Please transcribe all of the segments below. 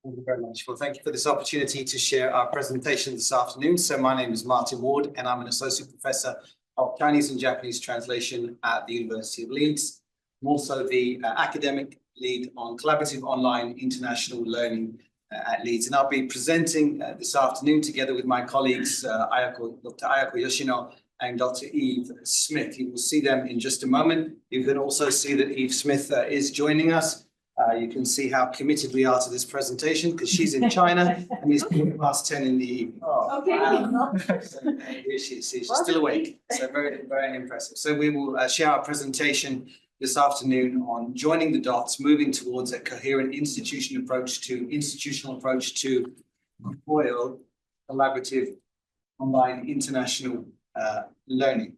Thank you very much. Well, thank you for this opportunity to share our presentation this afternoon. So my name is Martin Ward, and I'm an Associate Professor of Chinese and Japanese Translation at the University of Leeds. I'm also the academic lead on collaborative online international learning at Leeds. And I'll be presenting this afternoon together with my colleagues, Ayako, Dr. Ayako Yoshino and Dr. Eve Smith. You will see them in just a moment. You can also see that Eve Smith is joining us. You can see how committed we are to this presentation because she's in China and it's past 10 in the evening. Oh, okay. Wow. So, here she is. She's still awake. So very, very impressive. So we will share our presentation this afternoon on joining the dots, moving towards a coherent institutional approach to COIL, collaborative online international learning.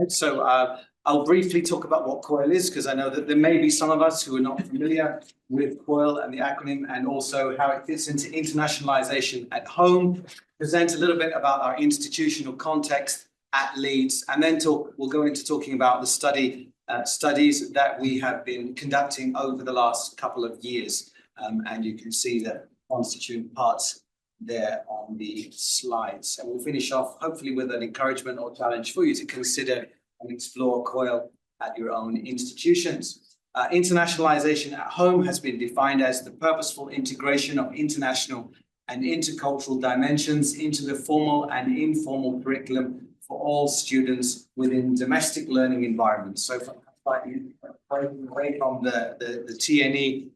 So I'll briefly talk about what COIL is, because I know that there may be some of us who are not familiar with COIL and the acronym, and also how it fits into internationalization at home, present a little bit about our institutional context at Leeds, and then we'll go into talking about the studies that we have been conducting over the last couple of years. And you can see the constituent parts there on the slides. And we'll finish off hopefully with an encouragement or challenge for you to consider and explore COIL at your own institutions. Internationalization at home has been defined as the purposeful integration of international and intercultural dimensions into the formal and informal curriculum for all students within domestic learning environments. So slightly away from the TNE,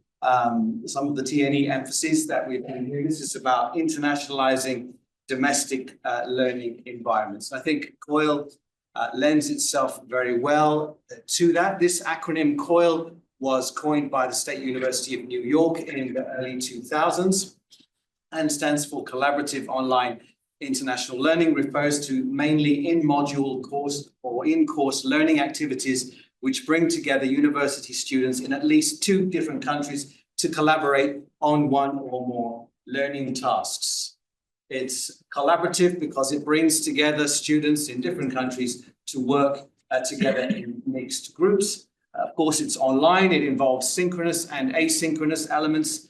some of the TNE emphasis that we've been doing. This is about internationalizing domestic learning environments. I think COIL lends itself very well to that. This acronym COIL was coined by the State University of New York in the early 2000s and stands for Collaborative Online International Learning, refers to mainly in-module course or in-course learning activities which bring together university students in at least 2 different countries to collaborate on one or more learning tasks. It's collaborative because it brings together students in different countries to work together in mixed groups. Of course, it's online. It involves synchronous and asynchronous elements.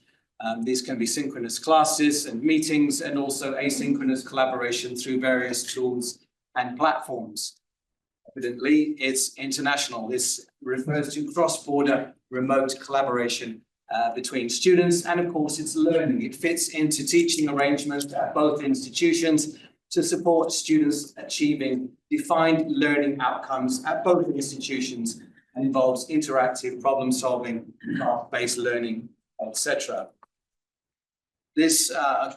These can be synchronous classes and meetings, and also asynchronous collaboration through various tools and platforms. Evidently, it's international. This refers to cross-border remote collaboration between students, and of course, it's learning. It fits into teaching arrangements at both institutions to support students achieving defined learning outcomes at both institutions, and involves interactive problem solving, task-based learning, etc. This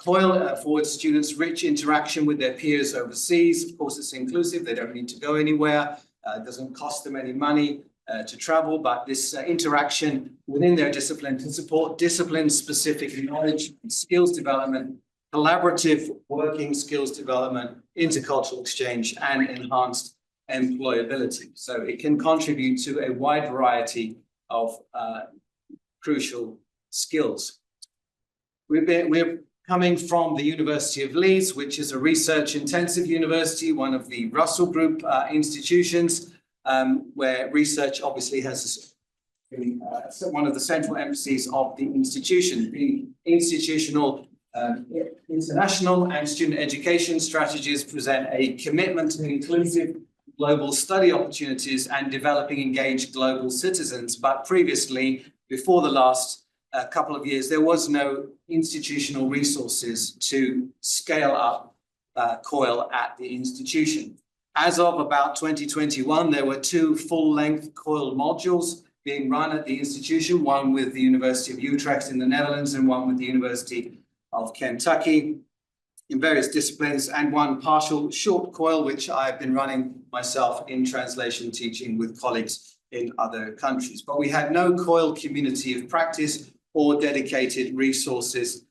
COIL affords students rich interaction with their peers overseas. Of course, it's inclusive. They don't need to go anywhere. It doesn't cost them any money to travel, but this interaction within their discipline to support discipline-specific knowledge and skills development, collaborative working skills development, intercultural exchange, and enhanced employability. So it can contribute to a wide variety of crucial skills. We're coming from the University of Leeds, which is a research-intensive university, one of the Russell Group institutions, where research obviously has one of the central emphases of the institution. The institutional international and student education strategies present a commitment to inclusive global study opportunities and developing engaged global citizens. But previously, before the last couple of years, there was no institutional resources to scale up COIL at the institution. As of about 2021, there were 2 full-length COIL modules being run at the institution, one with the University of Utrecht in the Netherlands and one with the University of Kentucky in various disciplines, and one partial short COIL, which I've been running myself in translation teaching with colleagues in other countries. But we had no COIL community of practice or dedicated resources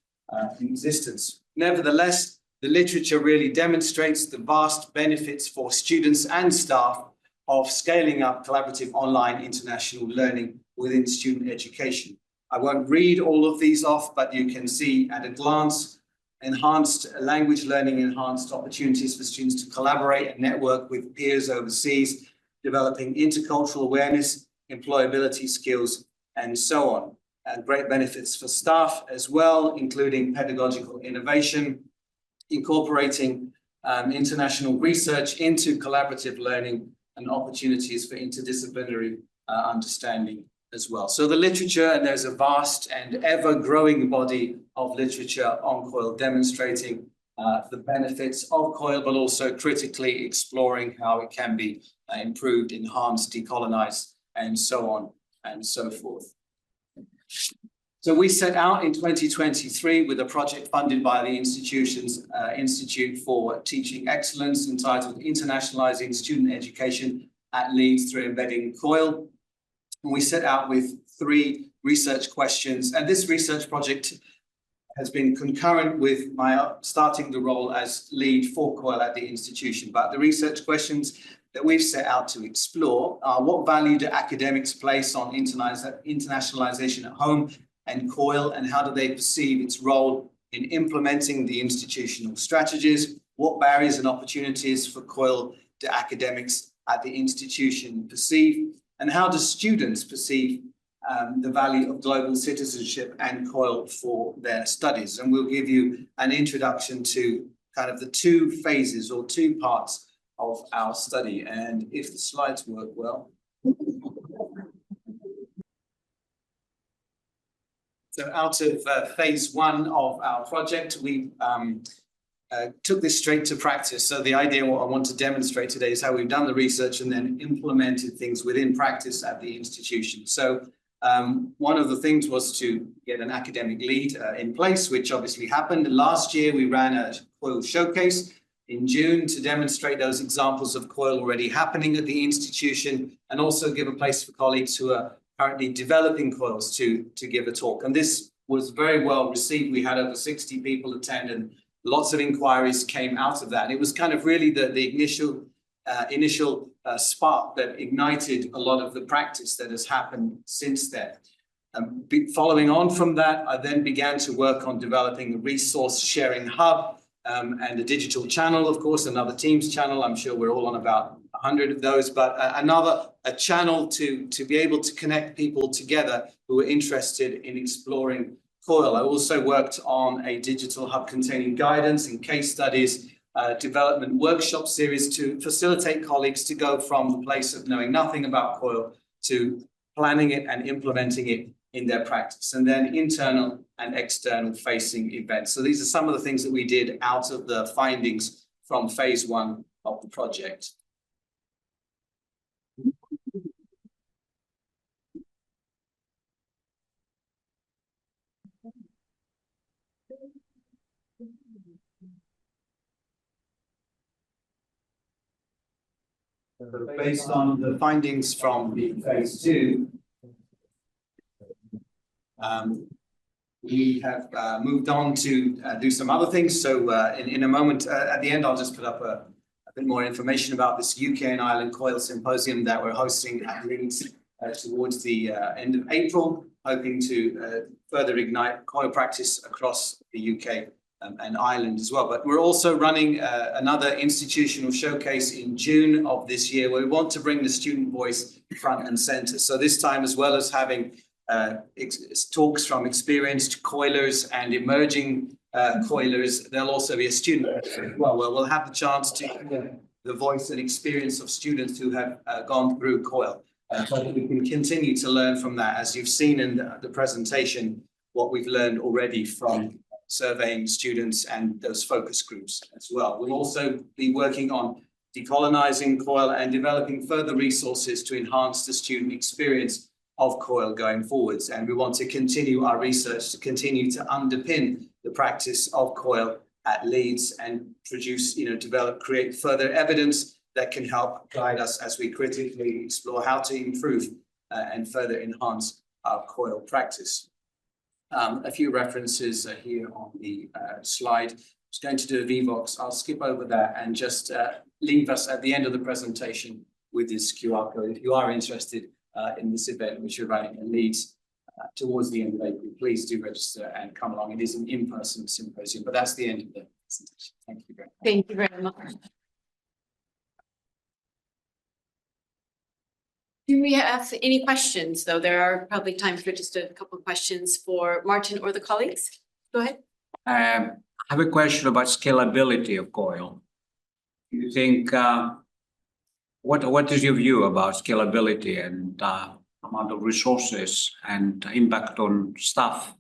in existence. Nevertheless, the literature really demonstrates the vast benefits for students and staff of scaling up collaborative online international learning within student education. I won't read all of these off, but you can see at a glance enhanced language learning, enhanced opportunities for students to collaborate and network with peers overseas, developing intercultural awareness, employability skills, and so on. Great benefits for staff as well, including pedagogical innovation, incorporating international research into collaborative learning, and opportunities for interdisciplinary understanding as well. So the literature, and there's a vast and ever-growing body of literature on COIL demonstrating the benefits of COIL, but also critically exploring how it can be improved, enhanced, decolonized, and so on and so forth. So we set out in 2023 with a project funded by the institution's Institute for Teaching Excellence entitled Internationalizing Student Education at Leeds through Embedding COIL. And we set out with 3 research questions. And this research project has been concurrent with my starting the role as lead for COIL at the institution. But the research questions that we've set out to explore are: what value do academics place on internationalization at home and COIL, and how do they perceive its role in implementing the institutional strategies? What barriers and opportunities for COIL do academics at the institution perceive? And how do students perceive the value of global citizenship and COIL for their studies? And we'll give you an introduction to kind of the 2 phases or 2 parts of our study. And if the slides work well. So out of phase 1 of our project, we took this straight to practice. So the idea, what I want to demonstrate today, is how we've done the research and then implemented things within practice at the institution. So one of the things was to get an academic lead in place, which obviously happened. Last year, we ran a COIL showcase in June to demonstrate those examples of COIL already happening at the institution, and also give a place for colleagues who are currently developing COILs to give a talk. And this was very well received. We had over 60 people attend, and lots of inquiries came out of that. And it was kind of really the initial spark that ignited a lot of the practice that has happened since then. Following on from that, I then began to work on developing a resource sharing hub and a digital channel, of course, another Teams channel. I'm sure we're all on about 100 of those, but a channel to be able to connect people together who are interested in exploring COIL. I also worked on a digital hub containing guidance and case studies, development workshop series to facilitate colleagues to go from the place of knowing nothing about COIL to planning it and implementing it in their practice, and then internal and external facing events. So these are some of the things that we did out of the findings from phase 1 of the project. So based on the findings from the phase 2, we have moved on to do some other things. So in a moment, at the end, I'll just put up a bit more information about this UK and Ireland COIL symposium that we're hosting at Leeds towards the end of April, hoping to further ignite COIL practice across the UK and Ireland as well. But we're also running another institutional showcase in June of this year, where we want to bring the student voice front and center. So this time, as well as having talks from experienced COILers and emerging COILers, there'll also be a student as well, where we'll have the chance to hear the voice and experience of students who have gone through COIL. So we can continue to learn from that, as you've seen in the presentation, what we've learned already from surveying students and those focus groups as well. We'll also be working on decolonizing COIL and developing further resources to enhance the student experience of COIL going forwards. And we want to continue our research to continue to underpin the practice of COIL at Leeds and produce, develop, create further evidence that can help guide us as we critically explore how to improve and further enhance our COIL practice. A few references here on the slide. I was going to do a VVox. I'll skip over that and just leave us at the end of the presentation with this QR code. If you are interested in this event, which we're running in Leeds towards the end of April, please do register and come along. It is an in-person symposium, but that's the end of the presentation. Thank you very much. Thank you very much. Do we have any questions, though? There are probably time for just a couple of questions for Martin or the colleagues. Go ahead. I have a question about scalability of COIL. You think, what is your view about scalability and amount of resources and impact on staff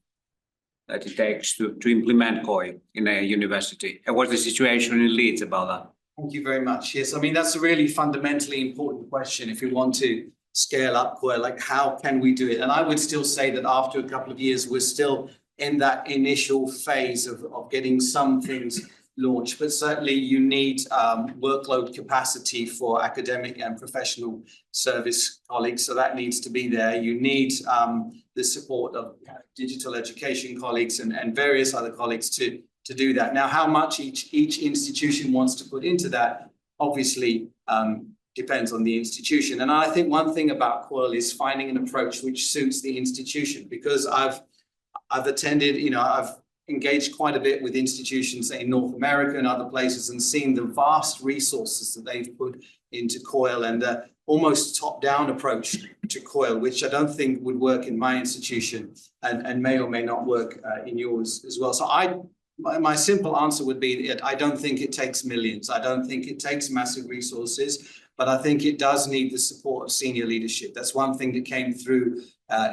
that it takes to implement COIL in a university? And what's the situation in Leeds about that? Thank you very much. Yes, I mean, that's a really fundamentally important question. If we want to scale up COIL, like how can we do it? And I would still say that after a couple of years, we're still in that initial phase of getting some things launched, but certainly you need workload capacity for academic and professional service colleagues. So that needs to be there. You need the support of digital education colleagues and various other colleagues to do that. Now, how much each institution wants to put into that obviously depends on the institution. And I think one thing about COIL is finding an approach which suits the institution, because I've attended, I've engaged quite a bit with institutions in North America and other places and seen the vast resources that they've put into COIL and the almost top-down approach to COIL, which I don't think would work in my institution and may or may not work in yours as well. So my simple answer would be that I don't think it takes millions. I don't think it takes massive resources, but I think it does need the support of senior leadership. That's one thing that came through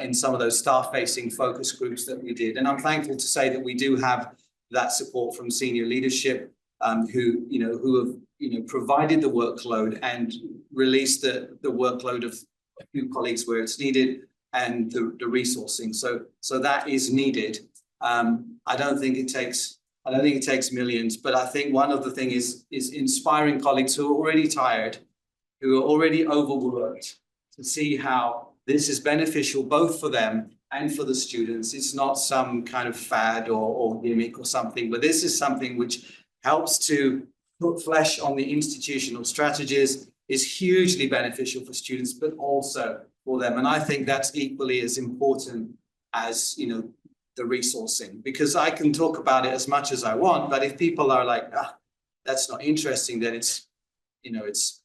in some of those staff-facing focus groups that we did. And I'm thankful to say that we do have that support from senior leadership who have provided the workload and released the workload of a few colleagues where it's needed and the resourcing. So that is needed. I don't think it takes millions, but I think one of the things is inspiring colleagues who are already tired, who are already overworked, to see how this is beneficial both for them and for the students. It's not some kind of fad or gimmick or something, but this is something which helps to put flesh on the institutional strategies, is hugely beneficial for students, but also for them. And I think that's equally as important as, the resourcing, because I can talk about it as much as I want, but if people are like, that's not interesting, then it's no use.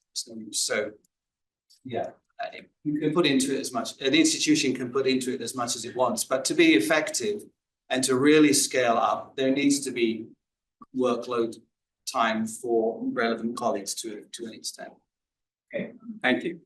So yeah, you can put into it as much, an institution can put into it as much as it wants, but to be effective and to really scale up, there needs to be workload time for relevant colleagues to an extent. Okay, thank you.